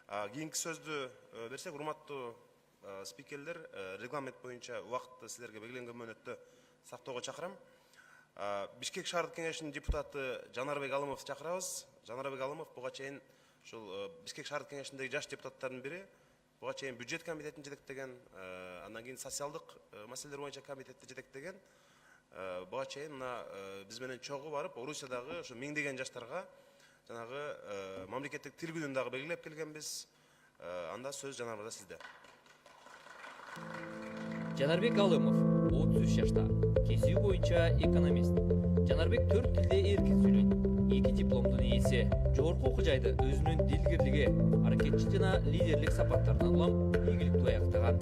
Кийинки сөздү берсек, урматтуу спикерлер, регламент боюнча убакытты силерге белгиленген мөөнөттө сактоого чакырам. Бишкек шаардык кеңешинин депутаты Жанарбек Алымовду чакырабыз. Жанарбек Алымов буга чейин ушул Бишкек шаардык кеңешиндеги жаш депутаттардын бири. Буга чейин бюджет комитетин жетектеген, андан кийин социалдык маселелер боюнча комитетти жетектеген. Буга чейин мына биз менен чогуу барып, Орусиядагы ушу миңдеген жаштарга жанагы мамлекеттик тил күнүн дагы белгилеп келгенбиз. Анда сөз Жанарбекда сизде. Жанарбек Алымов, 33 жашта, кесиби боюнча экономист. Жанарбек 4 тилде эркин сүйлөйт. 2 дипломдун ээси. Жогорку окуу жайды өзүнүн дилгирлиги, аракетчи жана лидерлик сапаттарынан улам ийгиликтүү аяктаган.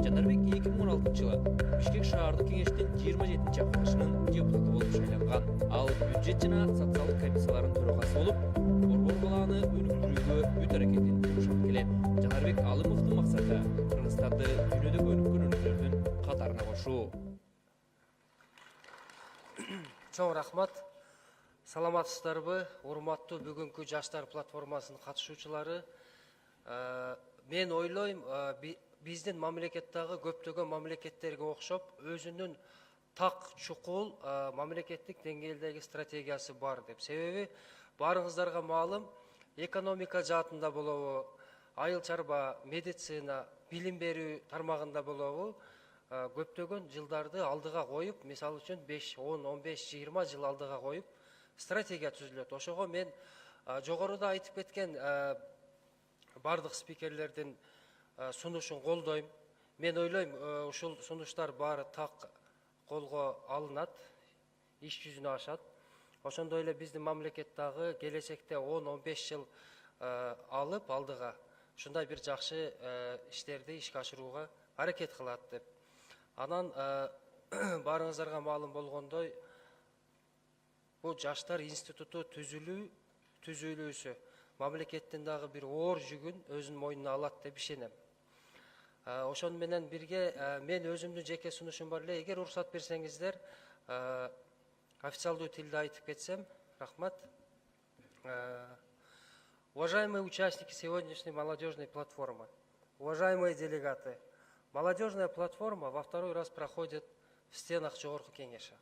Жанарбек 2016-жылы Бишкек шаардык кеңештин 27-чакырылышынын депутаты болуп шайланган. Ал бюджет жана социалдык комиссиялардын төрагасы болуп, борбор баланы өнүктүрүүгө бүт аракетин жумшап келет. Жанарбек Алымовдун максаты Кыргызстанды дүйнөдөгү өнүккөн өлкөлөрдүн катарына кошуу. Чоң рахмат. Саламатсыздарбы, урматтуу бүгүнкү жаштар платформасынын катышуучулары. Мен ойлойм, биздин мамлекеттагы көптөгөн мамлекеттерге окшоп, өзүнүн так чукул мамлекеттик деңгээлдеги стратегиясы бар деп. Себеби баарыңыздарга маалым, экономика жаатында болобу, айыл чарба, медицина, билим берүү тармагында болобу, көптөгөн жылдарды алдыга коюп, мисалы үчүн 5, 10, 15, 20 жыл алдыга коюп, стратегия түзүлөт. Ошого мен жогоруда айтып кеткен бардык спикерлердин сунушун колдойм. Мен ойлойм, ушул сунуштар баары так колго алынат, иш жүзүнө ашат. Ошондой эле биздин мамлекеттагы келечекте 10-15 жыл алып алдыга ушундай бир жакшы иштерди ишке ашырууга аракет кылат деп. Анан баарыңыздарга маалым болгондой, бул жаштар институту түзүлүүсү мамлекеттин дагы бир оор жүгүн өзүнүн мойнуна алат деп ишенем. Ошону менен бирге мен өзүмдүн жеке сунушум бар эле. Эгер уруксат берсеңиздер, официалдуу тилде айтып кетсем, рахмат. Уважаемые участники сегодняшней молодежной платформы, уважаемые делегаты, молодежная платформа во второй раз проходит в стенах Жогорку кеңеша.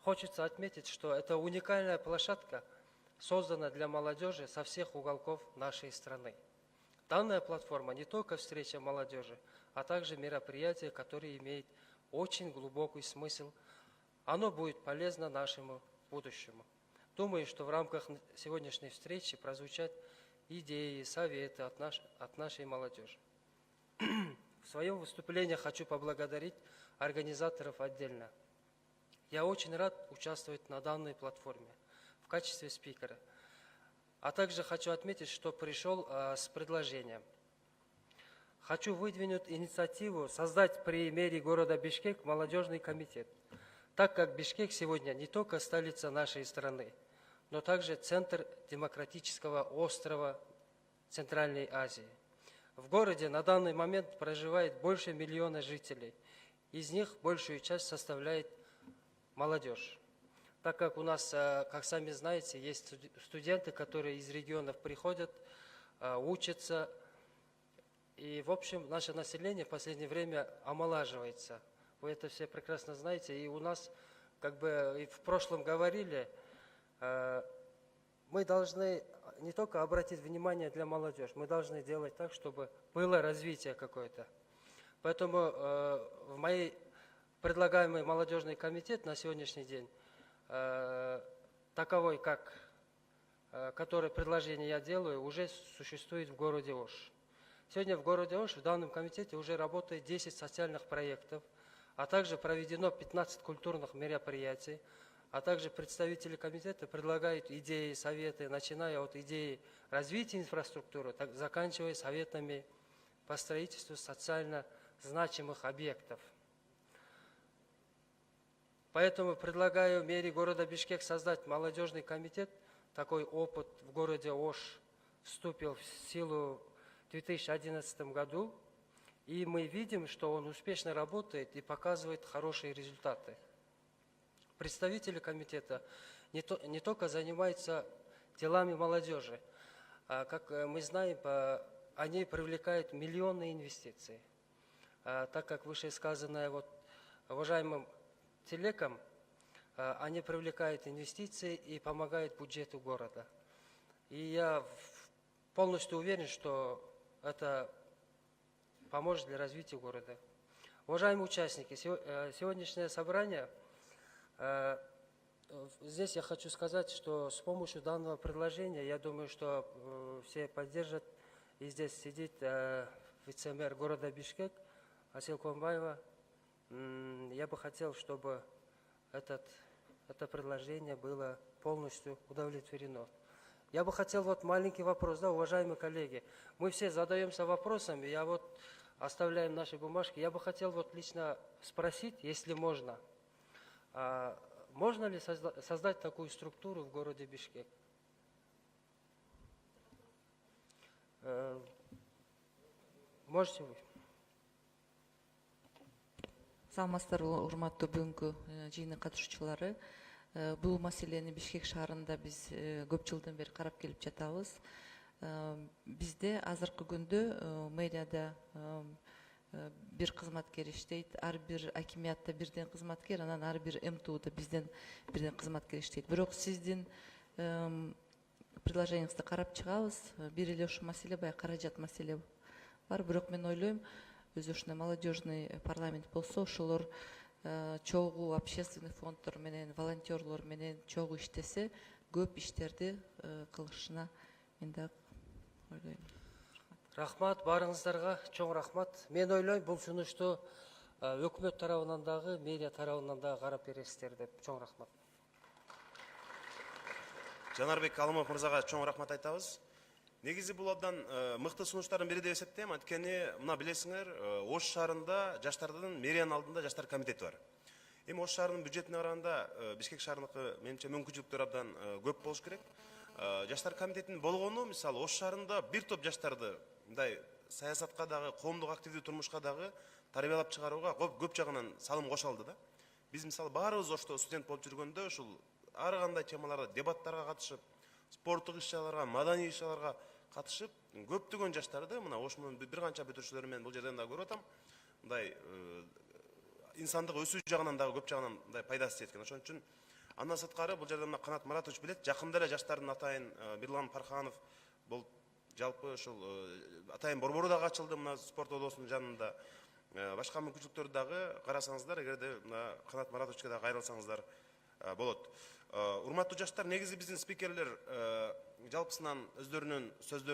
Хочется отметить, что это уникальная площадка, создана для молодежи со всех уголков нашей страны. Данная платформа не только встреча молодежи, а также мероприятие, которое имеет очень глубокий смысл. Оно будет полезно нашему будущему. Думаю, что в рамках сегодняшней встречи прозвучат идеи, советы от нашей молодежи. В своем выступлении хочу поблагодарить организаторов отдельно. Я очень рад участвовать на данной платформе в качестве спикера. А также хочу отметить, что пришел с предложением. Хочу выдвинуть инициативу создать при мэрии города Бишкек молодежный комитет, так как Бишкек сегодня не только столица нашей страны, но также центр демократического острова Центральной Азии. В городе на данный момент проживает больше 1 миллиона жителей. Из них большую часть составляет молодежь. Так как у нас, как сами знаете, есть студенты, которые из регионов приходят, учатся. И, в общем, наше население в последнее время омолаживается. Вы это все прекрасно знаете. И у нас, как бы и в прошлом говорили, мы должны не только обратить внимание для молодежи, мы должны делать так, чтобы было развитие какое-то. Поэтому в моей предлагаемый молодежный комитет на сегодняшний день, таковой, который предложение я делаю, уже существует в городе Ош. Сегодня в городе Ош в данном комитете уже работает 10 социальных проектов, а также проведено 15 культурных мероприятий, а также представители комитета предлагают идеи, советы, начиная от идеи развития инфраструктуры, заканчивая советами по строительству социально значимых объектов. Поэтому предлагаю мэрии города Бишкек создать молодежный комитет. Такой опыт в городе Ош вступил в силу в 2011 году. И мы видим, что он успешно работает и показывает хорошие результаты. Представители комитета не только занимаются делами молодежи, Как мы знаем, они привлекают миллионные инвестиции. Так как вышесказанное вот уважаемым телеком, они привлекают инвестиции и помогают бюджету города. И я полностью уверен, что это поможет для развития города. Уважаемые участники, сегодняшнее собрание, здесь я хочу сказать, что с помощью данного предложения, я думаю, что все поддержат. И здесь сидит вице-мэр города Бишкек Асел Комбаева. Я бы хотел, чтобы это предложение было полностью удовлетворено. Я бы хотел вот маленький вопрос, да, уважаемые коллеги. Мы все задаемся вопросами, я вот оставляем наши бумажки. Я бы хотел вот лично спросить, если можно, можно ли создать такую структуру в городе Бишкек? Можете вы? Саламатсыздар, урматтуу бүгүнкү жыйындын катышуучулары. Бул маселени Бишкек шаарында биз көп жылдан бери карап келип жатабыз. Бизде азыркы күндө мэрияда бир кызматкер иштейт, ар бир акимиятта бирден кызматкер, анан ар бир МТУда бизден бирден кызматкер иштейт. Бирок сиздин предложениеңизди карап чыгабыз. Бир эле ушул маселе баягы каражат маселе бар. Бирок мен ойлойм, өзү ушундай молодежный парламент болсо, ошолор чогуу общественный фонддор менен, волонтерлор менен чогуу иштесе, көп иштерди кылышына мен да ойлойм. Рахмат, барыңыздарга чоң рахмат. Мен ойлойм, бул сунушту өкмөт тарабынан дагы, мэрия тарабынан дагы карап бересиздер деп. Чоң рахмат. Жанарбек Алымов мырзага чоң рахмат айтабыз. Негизи бул абдан мыкты сунуштардын бири деп эсептейм. Анткени мына билесиңер, Ош шаарында жаштардын мэриянын алдында жаштар комитети бар. Эми Ош шаарынын бюджетине караганда Бишкек шаарыныкы менимче мүмкүнчүлүктөр абдан көп болуш керек. Жаштар комитетинин болгону, мисалы, Ош шаарында бир топ жаштарды мындай саясатка дагы, коомдук активдүү турмушка дагы тарбиялап чыгарууга көп жагынан салым кошо алды да. Биз мисалы баарыбыз Ошто студент болуп жүргөндө ушул ар кандай темаларда дебаттарга катышып, спорттук иш-чараларга, маданий иш-чараларга катышып, көптөгөн жаштарды мына Ошмунун бир канча бүтүрүүчүлөрү мен бул жерден дагы көрүп атам. Мындай инсандык өсүү жагынан дагы көп жагынан мындай пайдасы жеткен. Ошон үчүн андан сырткары бул жерде мына Канат Маратович билет, жакында эле жаштардын атайын Бирлан Парханов бул жалпы ушул атайын борбору дагы ачылды мына спорт одосунун жанында. Башка мүмкүнчүлүктөр дагы карасаңыздар, эгерде мына Канат Маратовичке дагы кайрылсаңыздар болот. Урматтуу жаштар, негизи биздин спикерлер жалпысынан өздөрүнүн сөздөрү